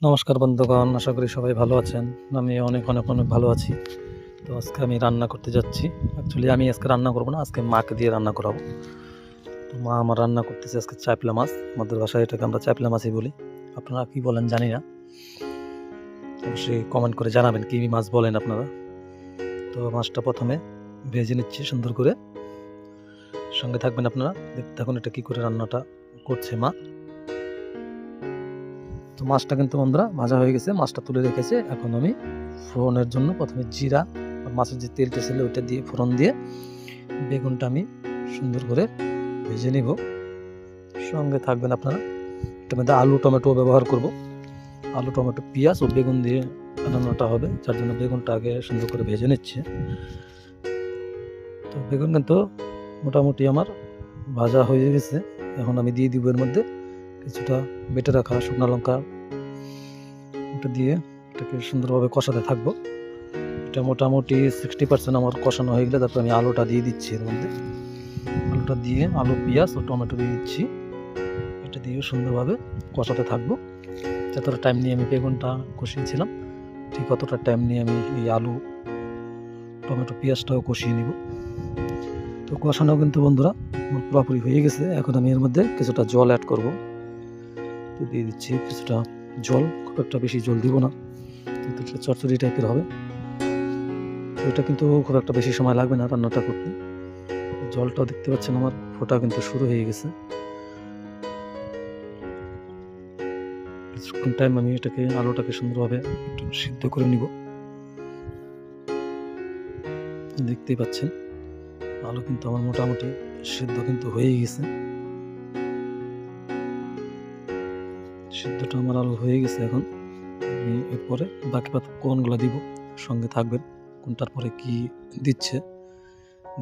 নমস্কার বন্ধুগণ, আশা করি সবাই ভালো আছেন। আমি অনেক অনেক অনেক ভালো আছি। তো আজকে আমি রান্না করতে যাচ্ছি। অ্যাকচুয়ালি আমি আজকে রান্না করব না, আজকে মাকে দিয়ে রান্না করাবো। তো মা আমার রান্না করতেছে আজকে চাপলা মাছ। আমাদের বাসায় এটাকে আমরা চাপলা মাছই বলি, আপনারা কি বলেন জানি না, অবশ্যই কমেন্ট করে জানাবেন কী মাছ বলেন আপনারা। তো মাছটা প্রথমে ভেজে নিচ্ছি সুন্দর করে, সঙ্গে থাকবেন আপনারা, দেখতে থাকুন এটা কী করে রান্নাটা করছে মা। তো মাছটা কিন্তু বন্ধুরা ভাজা হয়ে গেছে, মাছটা তুলে রেখেছে। এখন আমি ফোড়নের জন্য প্রথমে জিরা আর মাছের যে তেলটা ছিল ওইটা দিয়ে ফোড়ন দিয়ে বেগুনটা আমি সুন্দর করে ভেজে নিব। সঙ্গে থাকবেন আপনারা, এটার মধ্যে আলু টমেটো ব্যবহার করব। আলু টমেটো পেঁয়াজ ও বেগুন দিয়ে রান্নাটা হবে, যার জন্য বেগুনটা আগে সুন্দর করে ভেজে নিচ্ছে। তো বেগুন কিন্তু মোটামুটি আমার ভাজা হয়ে গেছে। এখন আমি দিয়ে দিব এর মধ্যে কিছুটা বেটে রাখা শুকনো লঙ্কা, ওটা দিয়ে এটাকে সুন্দরভাবে কষাতে থাকবো। এটা মোটামুটি 60% আমার কষানো হয়ে গেলে তারপর আমি আলুটা দিয়ে দিচ্ছি এর মধ্যে। আলুটা দিয়ে আলু পেঁয়াজ ও টমেটো দিয়ে দিচ্ছি, এটা দিয়ে সুন্দরভাবে কষাতে থাকবো। যতটা টাইম নিয়ে আমি বেগুনটা কষিয়েছিলাম ঠিক অতটা টাইম নিয়ে আমি এই আলু টমেটো পেঁয়াজটাও কষিয়ে নিব। তো কষানো কিন্তু বন্ধুরা পুরোপুরি হয়ে গেছে। এখন আমি এর মধ্যে কিছুটা জল অ্যাড করব। তো দিয়ে দিচ্ছি কিছুটা জল, খুব একটা বেশি জল দিব না, কিন্তু চচ্চড়ি টাইপের হবে। তো এটা কিন্তু খুব একটা বেশি সময় লাগবে না রান্নাটা করতে। জলটাও দেখতে পাচ্ছেন আমার ফোটা কিন্তু শুরু হয়ে গেছে। কিছুক্ষণ টাইম আমি এটাকে আলুটাকে সুন্দরভাবে একটু সিদ্ধ করে নিব। দেখতেই পাচ্ছেন আলু কিন্তু আমার মোটামুটি সিদ্ধ কিন্তু হয়েই গেছে। সিদ্ধটা আমার আলু হয়ে গেছে। এখন আমি এরপরে বাকি পাতাগুলো দিব, সঙ্গে থাকবেন কোনটার পরে কি দিচ্ছে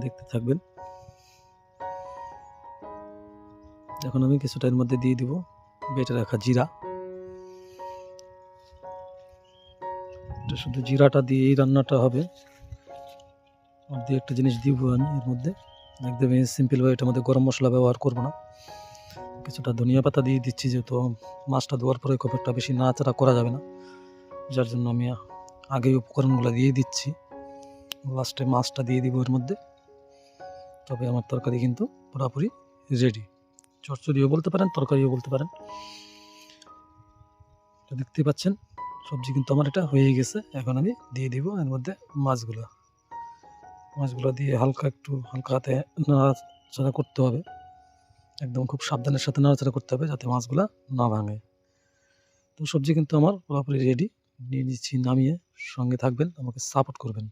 দেখতে থাকবেন। এখন আমি কিছুটা এর মধ্যে দিয়ে দিব বেটে রাখা জিরা। শুধু জিরাটা দিয়ে এই রান্নাটা হবে। আর দিয়ে একটা জিনিস দিব আমি এর মধ্যে, একদমই সিম্পলভাবে, এটার মধ্যে গরম মশলা ব্যবহার করব না। কিছুটা ধনিয়া পাতা দিয়ে দিচ্ছি, যেহেতু মাছটা দেওয়ার পরে খুব একটা বেশি নাড়াচাড়া করা যাবে না, যার জন্য আমি আগেই উপকরণগুলো দিয়ে দিচ্ছি। লাস্টে মাছটা দিয়ে দিব এর মধ্যে। তবে আমার তরকারি কিন্তু পুরোপুরি রেডি। চচ্চড়িও বলতে পারেন, তরকারিও বলতে পারেন। দেখতে পাচ্ছেন সবজি কিন্তু আমার এটা হয়ে গেছে। এখন আমি দিয়ে দিব এর মধ্যে মাছগুলো দিয়ে হালকা হাতে নাড়াচাড়া করতে হবে। একদম খুব সাবধানের সাথে নাড়াচাড়া করতে হবে যাতে মাছগুলো না ভাঙে। তো সবজি কিন্তু আমার পুরোপুরি রেডি, নিয়ে নিচ্ছি নামিয়ে। সঙ্গে থাকবেন, আমাকে সাপোর্ট করবেন।